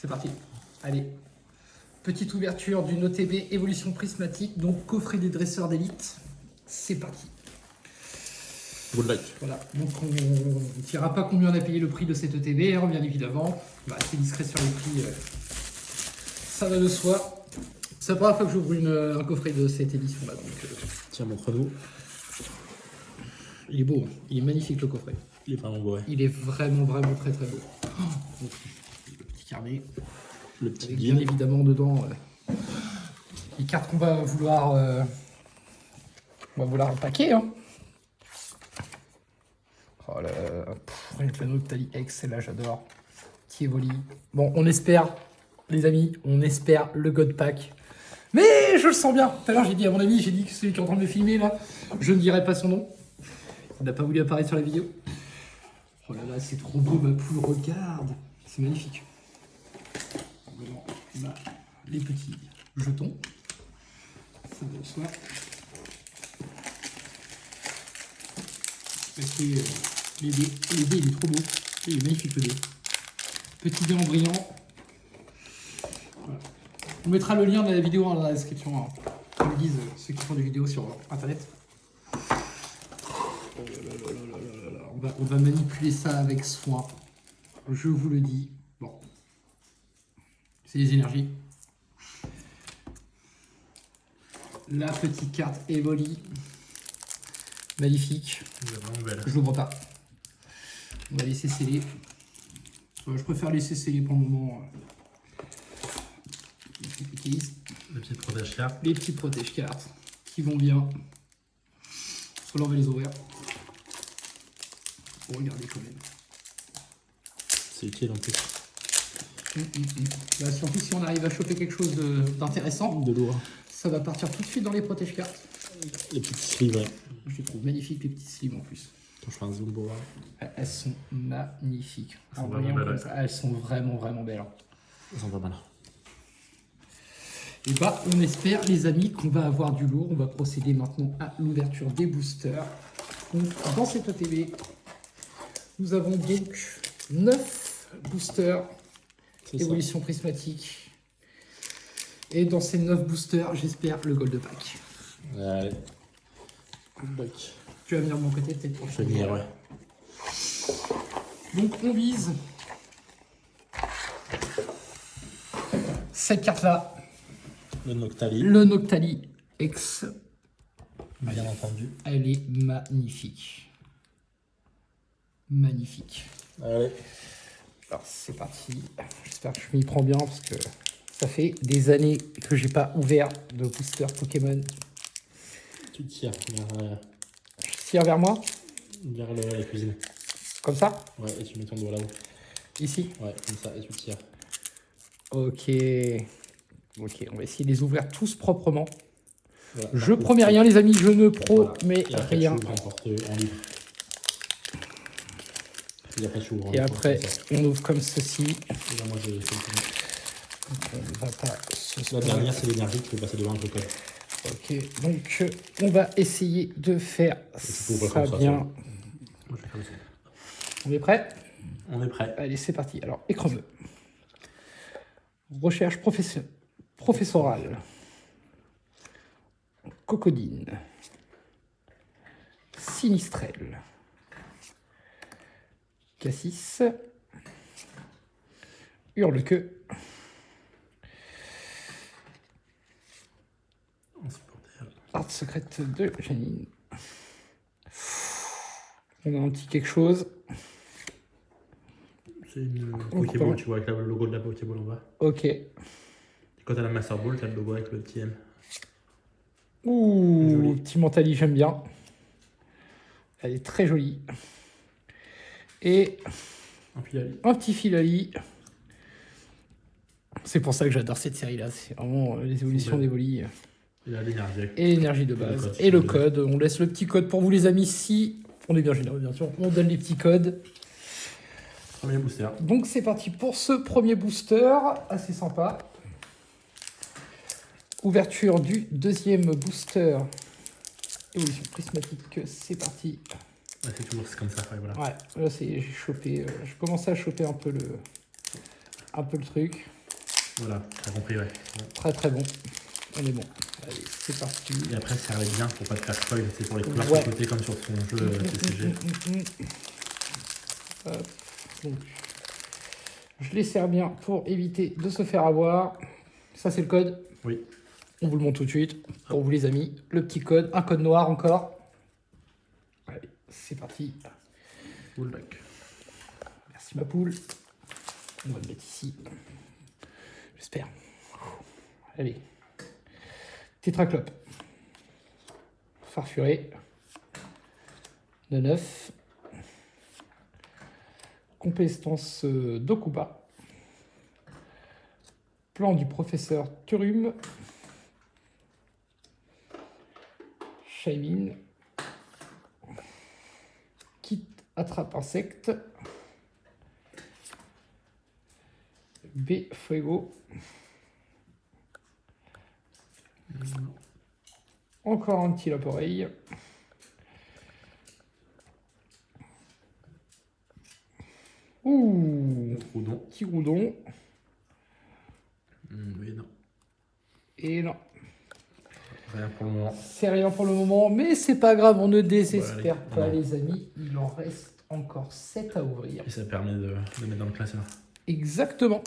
c'est parti. Allez. Petite ouverture d'une OTB évolution prismatique, donc coffret des dresseurs d'élite. C'est parti. Good luck. Voilà, donc on ne dira pas combien on a payé le prix de cette ETB, hein, bien évidemment. Bah, c'est discret sur les prix, ça va de soi. C'est la première fois que j'ouvre un coffret de cette édition-là. Tiens, montre-nous. Il est beau, hein. Il est magnifique le coffret. Il est vraiment beau, ouais. Il est vraiment très beau. Donc, le petit carnet, Le petit avec bien guide. évidemment dedans les cartes qu'on va vouloir paquer. Hein. Oh là là, avec la Noctali X, celle-là j'adore. Tivoli. Bon, on espère, les amis, on espère le God Pack. Mais je le sens bien. Tout à l'heure, j'ai dit à mon ami, j'ai dit que celui qui est en train de me filmer là, je ne dirai pas son nom. Il n'a pas voulu apparaître sur la vidéo. Oh là là, c'est trop beau, ma poule, regarde. C'est magnifique. Vraiment, on a les petits jetons. Ça va de soi. Les dés, il est trop beau. Il est magnifique le dé. Petit dé en brillant. Voilà. On mettra le lien de la vidéo dans la description. Hein. Comme le disent ceux qui font des vidéos sur internet. Oh là là là là là là là. On va manipuler ça avec soin. Je vous le dis. Bon. C'est les énergies. La petite carte Evoli. Magnifique. Je l'ouvre pas. On va laisser sceller. Je préfère laisser sceller pour le moment. Les petites protège-cartes. Les petits protège-cartes qui vont bien. Soit là on va les ouvrir. Pour regarder quand même. C'est utile en plus. Là, si en plus si on arrive à choper quelque chose d'intéressant, De lourd. ça va partir tout de suite dans les protège-cartes. Les petites sleeves, ouais. Je les trouve magnifiques les petites sleeves en plus. Attends, je fais un zoom pour voir. Elles sont magnifiques. Elles sont En vraiment voyant belles, comme ouais. ça, elles sont vraiment belles. Elles sont pas mal. Et bah, on espère, les amis, qu'on va avoir du lourd. On va procéder maintenant à l'ouverture des boosters. Donc, dans cette OTB, nous avons donc 9 boosters évolution prismatique. Et dans ces 9 boosters, j'espère le Gold Pack. Allez. Good luck. Tu vas venir de mon côté, peut-être pour Je vais venir, ouais. Donc, on vise cette carte-là. Le Noctali. Le Noctali X. Bien entendu. Elle est magnifique. Magnifique. Allez. Alors c'est parti. J'espère que je m'y prends bien parce que ça fait des années que j'ai pas ouvert de booster Pokémon. Tu tires Je tire vers moi, vers la cuisine. comme ça, Ouais, et tu mets ton doigt là-haut. ici. Ouais, comme ça, et tu tires. Ok. Ok, on va essayer de les ouvrir tous proprement. Voilà, Je promets rien les amis, je ne promets Et après, rien. tu ouvres en livre. Et après, tu ouvres en Et livre, après, comme ça. on ouvre comme ceci. Et là, moi, j'ai fait le premier. On ne va pas se La dernière, c'est l'énergie qui peut passer devant le code. Ok, donc on va essayer de faire ouvres ça comme ça, bien. Moi, je fais comme ça. On est prêt? On est prêt. Allez, c'est parti. Alors, écran bleu. Recherche professorale. Cocodine. Sinistrelle. Cassis. Hurle-queue. Insupportable. Art secrète de Janine. On a un petit quelque chose. C'est une Pokéball, tu vois, avec le logo de la Pokéball en bas. Ok. Et quand t'as la Master Ball, t'as le logo avec le petit M. Ouh, Joli. petit Mentali, j'aime bien. Elle est très jolie. Et Un Filali. un petit Filali. C'est pour ça que j'adore cette série-là. C'est vraiment les évolutions d'Evoli. Il a l'énergie. Et l'énergie de base. Et le code. On laisse le petit code pour vous, les amis. Si on est bien généreux, bien sûr. On donne les petits codes. Premier booster. Donc, c'est parti pour ce premier booster. Assez sympa. Ouverture du deuxième booster. Évolution prismatique. C'est parti. Ouais, c'est toujours comme ça. Ouais, voilà. Ouais, là, j'ai chopé. Je commençais à choper un peu le truc. Voilà, t'as compris, ouais. Très très bon. On est bon. Allez, c'est parti. Et après, serre-les bien pour pas te faire spoil. C'est pour les couleurs Ouais. de côté comme sur ton jeu TCG. Hop. Donc, je les serre bien pour éviter de se faire avoir. Ça, c'est le code. Oui. On vous le montre tout de suite pour vous, les amis. Le petit code, un code noir encore. Allez, c'est parti. Full back. Merci, ma poule. On va le mettre ici. J'espère. Allez. Tétraclope. Farfuré. De 9. Compétence d'Okuba. Plan du professeur Turum. Shaimin. Kit attrape insecte. B Fuego. Encore un petit lope-oreille. Ouh, Roudon. petit roudon. Oui, non. Et non, Rien pour le moment. c'est rien pour le moment, mais c'est pas grave, on ne désespère Bah, pas, non. les amis. Il en reste encore 7 à ouvrir. Et ça permet de mettre dans le classeur. Exactement.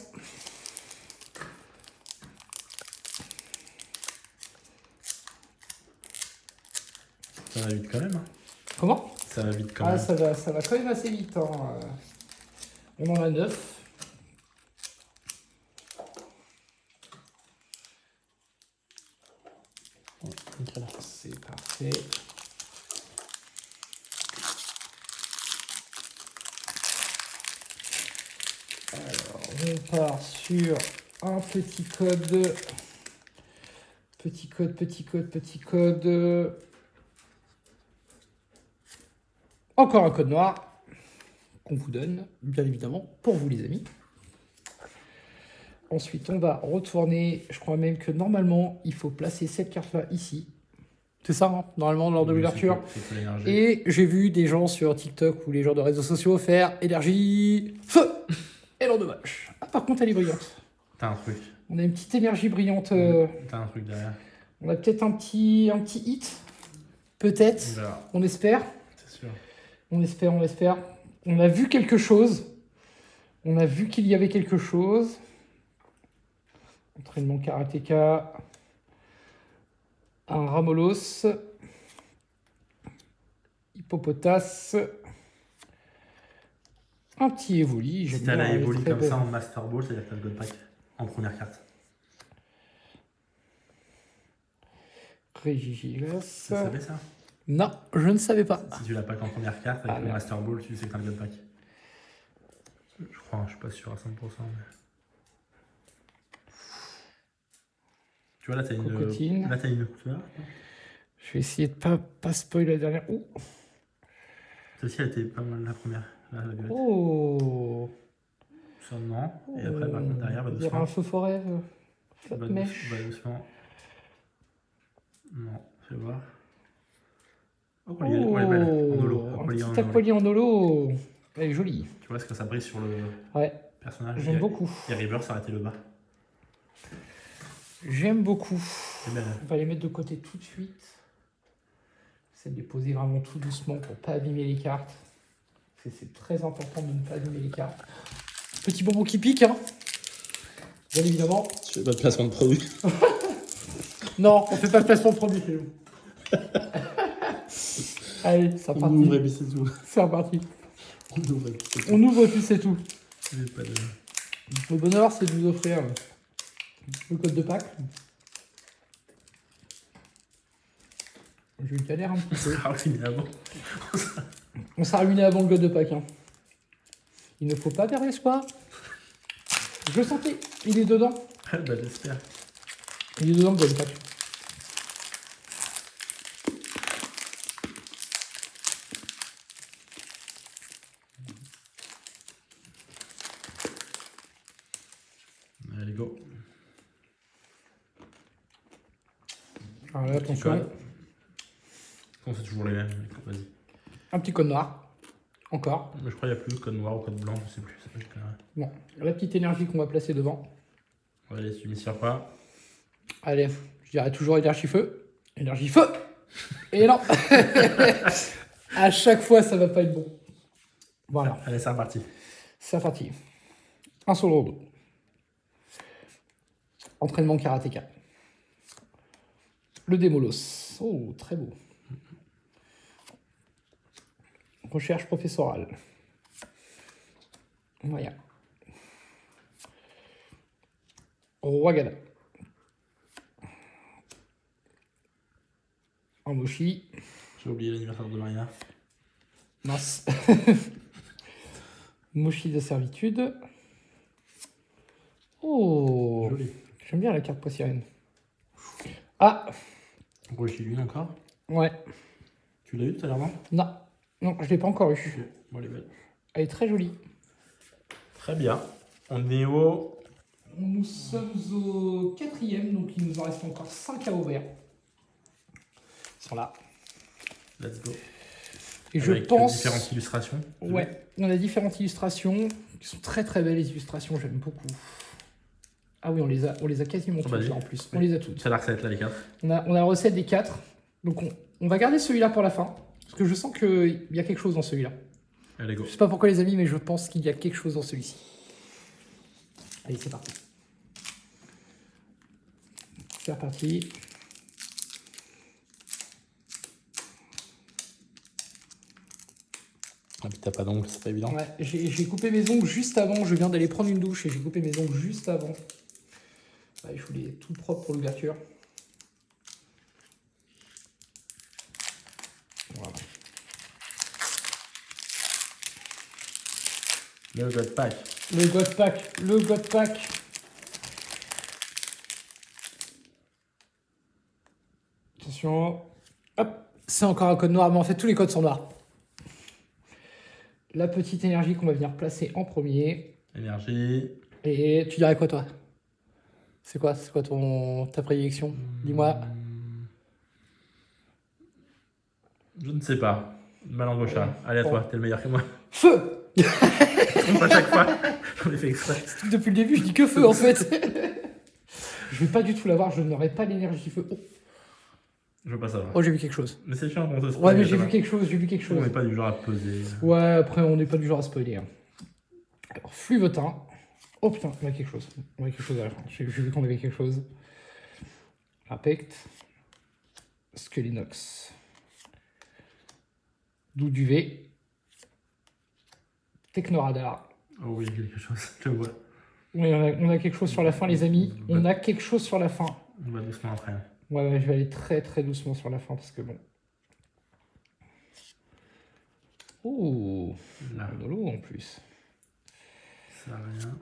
Ça va vite quand même. Hein. Comment? Ça va vite quand Ah, même. ça va quand même assez vite. Hein. On en a 9. Ouais, nickel. C'est parfait. Alors, on part sur un petit code. Petit code, petit code, petit code. Encore un code noir qu'on vous donne, bien évidemment, pour vous, les amis. Ensuite, on va retourner. Je crois même que normalement, il faut placer cette carte-là ici. C'est ça, hein, normalement, lors de Oui, l'ouverture. c'est l'énergie. Et j'ai vu des gens sur TikTok ou les gens de réseaux sociaux faire énergie, feu et l'endommage. Ah, par contre, elle est brillante. T'as un truc. On a une petite énergie brillante. T'as un truc derrière. On a peut-être un petit hit. Peut-être. On verra. On espère. C'est sûr. On espère, on espère. On a vu quelque chose. On a vu qu'il y avait quelque chose. Entraînement karatéka. Un Ramolos. Hippopotas. Un petit Evoli. Si J'aime t'as bien, la elle est Evoli très comme belle. ça en Master Ball, c'est-à-dire que t'as le God Pack en première carte. Régigilas. Tu savais ça? Non, je ne savais pas. Si tu l'as pack en première carte avec Ah, le merde. Master Ball, tu sais que t'as le God Pack. Je crois, je suis pas sûr à 100%. Mais... Tu vois, là, t'as Cocotine. une. Là, t'as une couleur. Je vais essayer de pas spoiler la dernière. Oh, Celle-ci, elle était pas mal la première. Là, la violette. oh. Ça, non. Et après, par contre, derrière, va On dirait un doucement. feu forêt. Flat Va mèche. doucement. Non, fais voir. Oh, elle est belle. En holo. Un Aqualia en petit holo. aqualia en holo. Elle est jolie. Tu vois ce que ça brille sur le Ouais, personnage. j'aime beaucoup. Et River s'arrêtait le bas. J'aime beaucoup. C'est belle. On va les mettre de côté tout de suite. C'est de les poser vraiment tout doucement pour pas abîmer les cartes. C'est très important de ne pas abîmer les cartes. Petit bonbon qui pique, hein. Bien évidemment. Tu fais pas de placement de produit. Non, on fait pas de placement de produit chez nous. Allez, c'est On reparti. ouvre et puis c'est tout. C'est reparti. On ouvre et puis c'est tout. On ouvre et puis c'est tout. J'ai pas de... Le bonheur, c'est de vous offrir le code de Pâques. Je galère un petit peu. Ah oui, mais avant. On s'est ruiné avant le code de Pâques. Hein. Il ne faut pas perdre espoir. Je le sentais. Il est dedans. Bah, j'espère. Il est dedans le code de Pâques. Allez, go. Alors là, Petit attention. code. Bon, c'est toujours les mêmes. Vas-y. Un petit code noir. Encore. Mais je crois qu'il n'y a plus code noir ou code blanc, je sais plus. Ça peut être clair. Bon, la petite énergie qu'on va placer devant. Allez, tu mets sur quoi? Allez, je dirais toujours énergie feu. Énergie feu. Et non. À chaque fois, ça va pas être bon. Voilà, Allez, c'est reparti. c'est parti. Un seul rondo. Entraînement karatéka. Le démolos. Oh, très beau. Recherche professorale. Voilà. Roi Gala. Un mochi. J'ai oublié l'anniversaire de Marina. Mince. Mochi de servitude. Oh, Joli. j'aime bien la carte poissirienne. Ah, Rocher Lune encore. ouais. Tu l'as eu tout à l'heure, non? Non, non, je l'ai pas encore eu. Ok. Bon, elle est belle. Elle est très jolie. Très bien. On est au... Nous sommes au 4e, donc il nous en reste encore 5 à ouvrir. Ils sont là. Let's go. Et je Avec pense... différentes illustrations. Ouais, on a différentes illustrations qui sont très très belles, les illustrations, j'aime beaucoup. Ah oui, on les a quasiment toutes bah, là en plus. oui. On les a toutes. C'est la recette là, les 4. On a la recette des 4. Donc on va garder celui-là pour la fin. Parce que je sens qu'il y a quelque chose dans celui-là. Allez, go. Je sais pas pourquoi les amis, mais je pense qu'il y a quelque chose dans celui-ci. Allez, c'est parti. C'est reparti. Ah, puis t'as pas d'ongles, c'est pas évident. Ouais, j'ai coupé mes ongles juste avant. Je viens d'aller prendre une douche et j'ai coupé mes ongles juste avant. Ouais, je voulais tout propre pour l'ouverture. Voilà. Le God Pack. Le God Pack, le God Pack. Attention. Hop, c'est encore un code noir, mais en fait tous les codes sont noirs. La petite énergie qu'on va venir placer en premier. Énergie. Et tu dirais quoi toi? C'est quoi ta prédiction? Dis-moi. Je ne sais pas. Mal en chat. Allez à Bon. toi, t'es le meilleur que moi. Feu. À chaque fois, j'en ai fait exprès. Depuis le début, je dis que feu en fait. Je vais pas du tout l'avoir, je n'aurai pas l'énergie feu. Oh, Je veux pas savoir. oh j'ai vu quelque chose. Mais c'est chiant quand on se Ouais, mais j'ai vu quelque chose, On n'est pas du genre à peser. Ouais, après, on n'est pas du genre à spoiler. Hein. Alors, Fluvetin. Oh putain, on a quelque chose. On a quelque chose à la fin. J'ai vu qu'on avait quelque chose. Impact. Skelenox. Douduvet. Technoradar. Oh oui, quelque chose, je vois. Oui, on a quelque chose sur la fin, les amis. On a quelque chose sur la fin. On va doucement après. Ouais, je vais aller très très doucement sur la fin parce que bon. Oh, Là, de l'eau en plus. ça a rien.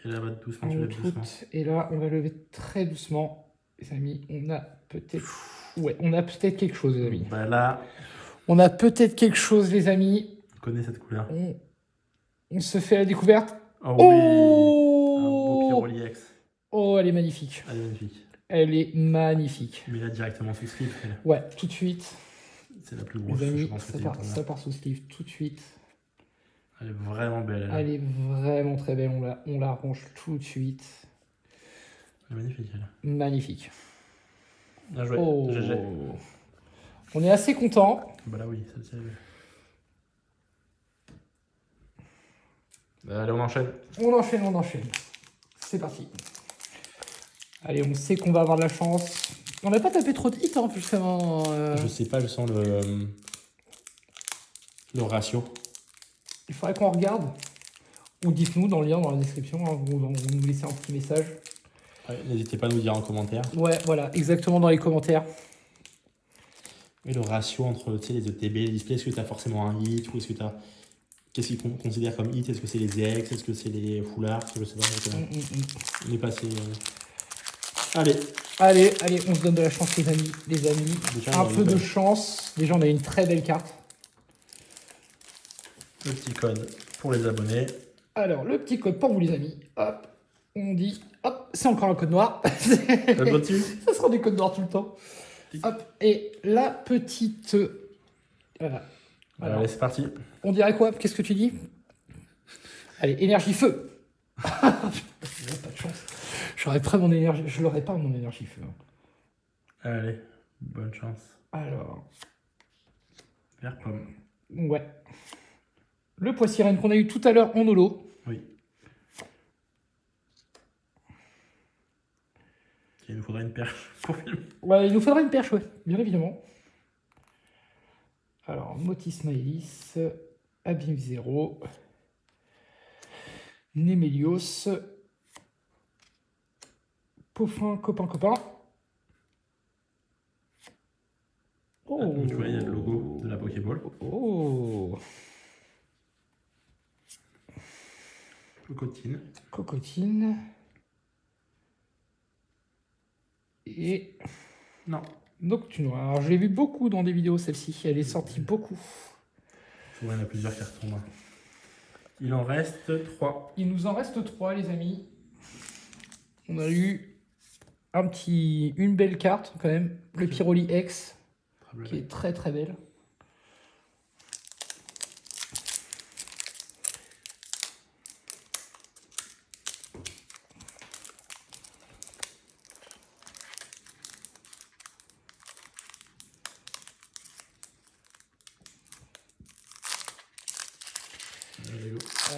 Et là, va doucement, tu En lèves doucement. tout, et là, on va lever très doucement. Les amis, on a peut-être... Ouais, on a peut-être quelque chose, les amis. Bah là, On a peut-être quelque chose, les amis. on connaît cette couleur. On se fait la découverte. Oh oui. Un beau Oh, Pyroli X. oh, elle est magnifique. Elle est magnifique. Elle est magnifique. Mais là, directement sous slip, elle. Ouais, tout de suite. C'est la plus grosse, Les je amis, pense que ça part sous sleeve tout de suite. Elle est vraiment belle. Elle, Elle est vraiment très belle. On la range tout de suite. elle est magnifique, elle. Magnifique. Bien joué. Oh. GG. On est assez content. Bah là, oui, ça c'est. Allez, on enchaîne. On enchaîne. C'est parti. Allez, on sait qu'on va avoir de la chance. On n'a pas tapé trop de hits, hein, justement. Je sais pas, je sens le ratio. Il faudrait qu'on regarde. Ou dites-nous dans le lien, dans la description. Hein, vous nous laissez un petit message. Ouais, n'hésitez pas à nous dire en commentaire. Ouais, voilà, exactement dans les commentaires. Et le ratio entre les ETB, les displays, est-ce que tu as forcément un hit ou est-ce que tu as. Qu'est-ce qu'ils considèrent comme hit? Est-ce que c'est les ex? Est-ce que c'est les foulards? Je sais pas. On est passé. Allez. Allez, on se donne de la chance, les amis. Déjà, Un peu de chance. Déjà, on a une très belle carte. Le petit code pour les abonnés. Alors, le petit code pour vous, les amis. Hop, on dit. Hop, c'est encore un code noir. Le dessus. Ça sera des codes noirs tout le temps. Hop, et la petite... Voilà. Alors, Allez, c'est parti. on dirait quoi? Qu'est-ce que tu dis? Allez, énergie feu. Pas de chance. J'aurais pas mon énergie. Je l'aurais pas mon énergie feu. Allez, bonne chance. Alors, Vert pomme. ouais. Le poissy-reine qu'on a eu tout à l'heure en holo. Oui. Il nous faudra une perche pour filmer. Ouais, il nous faudra une perche, ouais, bien évidemment. Alors, Motis Maëlys, Abîme Zéro, Némélios, Pauffin, copain. Oh. Ah, donc tu vois, il y a le logo de la Pokéball. Oh. Cocotine. Cocotine. Et Non. Noctunoir. Alors, je l'ai vu beaucoup dans des vidéos, celle-ci. Elle est sortie beaucoup. Il y en a plusieurs cartons là. Il en reste 3. Il nous en reste 3, les amis. On a eu une belle carte, quand même. Le Pyroli X, qui est très très belle.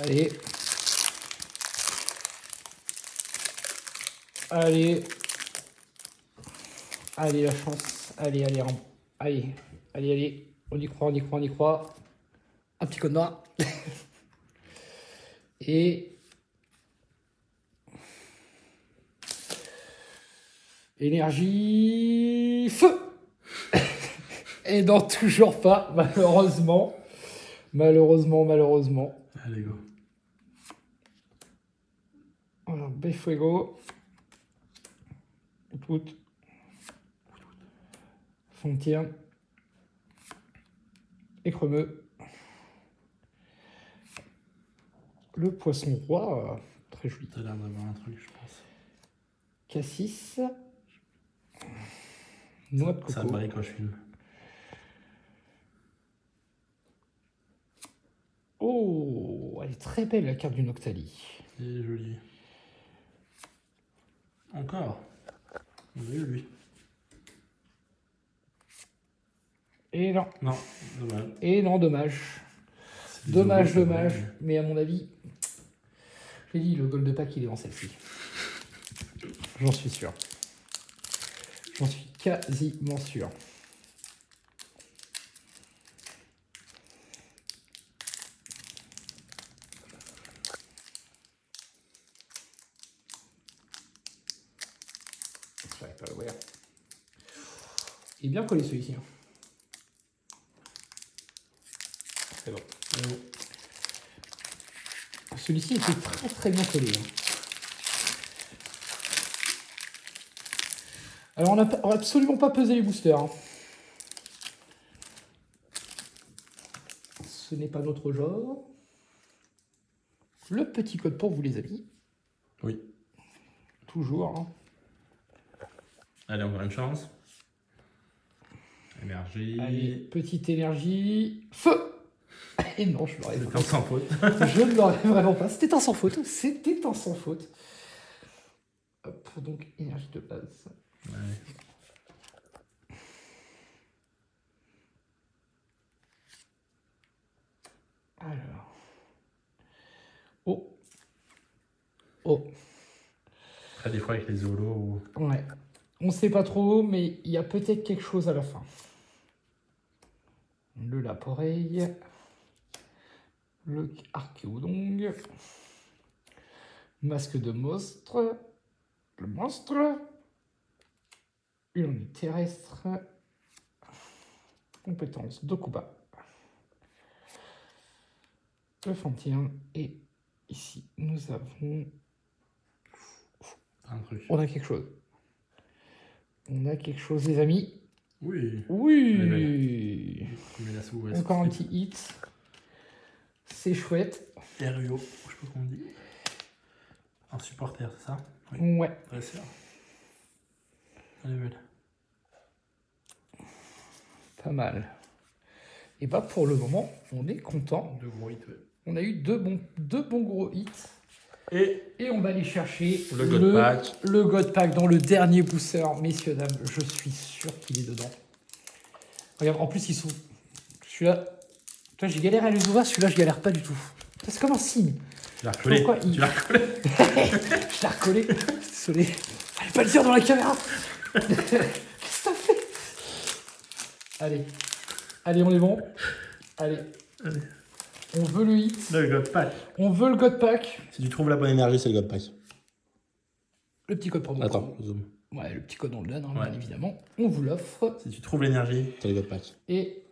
Allez. Allez. Allez, la chance. Allez. Allez. On y croit. Un petit code noir. Et... Énergie... Feu. Et non, toujours pas, malheureusement. Malheureusement. Allez, go. Alors, Befuego. Tout. Fontien. Écremeux. Le poisson roi. Très joli. T'as l'air d'avoir un truc, je pense. Cassis. Noix de coco. Ça paraît quand je filme. Oh, elle est très belle la carte du Noctali. C'est joli. Encore. On a eu lui. Et non. Non, dommage. Et non, dommage. C'est des Dommage. euros, ouais. Mais à mon avis, j'ai dit, le Gold Pack, il est en celle-ci. J'en suis sûr. J'en suis quasiment sûr. J'arrive pas à l'ouvrir. Il est bien collé celui-ci. Hein. C'est bon. Celui-ci était très très bien collé. Hein. Alors on n'a absolument pas pesé les boosters. Hein. Ce n'est pas notre genre. Le petit code pour vous les amis. Oui. Toujours. Hein. Allez, encore une chance. Énergie. Allez, petite énergie. Feu. Et non, je l'aurais C'est pas. un sans faute. Je ne l'aurais vraiment pas. C'était un sans faute. Hop, donc énergie de base. Ouais. Alors. Oh. Après, des fois, avec les holos. Ouais. On sait pas trop, mais il y a peut-être quelque chose à la fin. Le Laporeille. Le Archéodong. Masque de monstre. Le monstre. Une terrestre. Compétence d'Okuba. Le Fantien. Et ici, nous avons... Un truc. On a quelque chose. Les amis. Oui. Oui. Mais là, sous, ouais, Encore un petit hit. C'est chouette. RUO, je sais pas comment on dit. Un supporter, c'est ça? Oui. Ouais. Ouais, c'est ça. Elle est belle. Pas mal. Et pour le moment, on est content. De gros hits, ouais. On a eu deux bons gros hits. Et on va aller chercher Le God Pack. le God Pack dans le dernier booster. Messieurs, dames, je suis sûr qu'il est dedans. Regarde, en plus, ils sont... Celui-là... Toi, j'ai galéré à les ouvrir. Celui-là, je galère pas du tout. C'est comme un signe. Tu l'as recollé. Pourquoi il- Tu l'as recollé. Je l'ai recollé. Désolé. Fallait pas le dire dans la caméra. Qu'est-ce que t'as fait? Allez. Allez, on est bon. Allez. Allez. On veut le hit. Le God Pack. On veut le God Pack. Si tu trouves la bonne énergie, c'est le God Pack. Le petit code, pardon. Attends, zoom. Ouais, le petit code, on le donne, hein, Ouais. bien évidemment. On vous l'offre. Si tu trouves l'énergie, c'est le God Pack. Et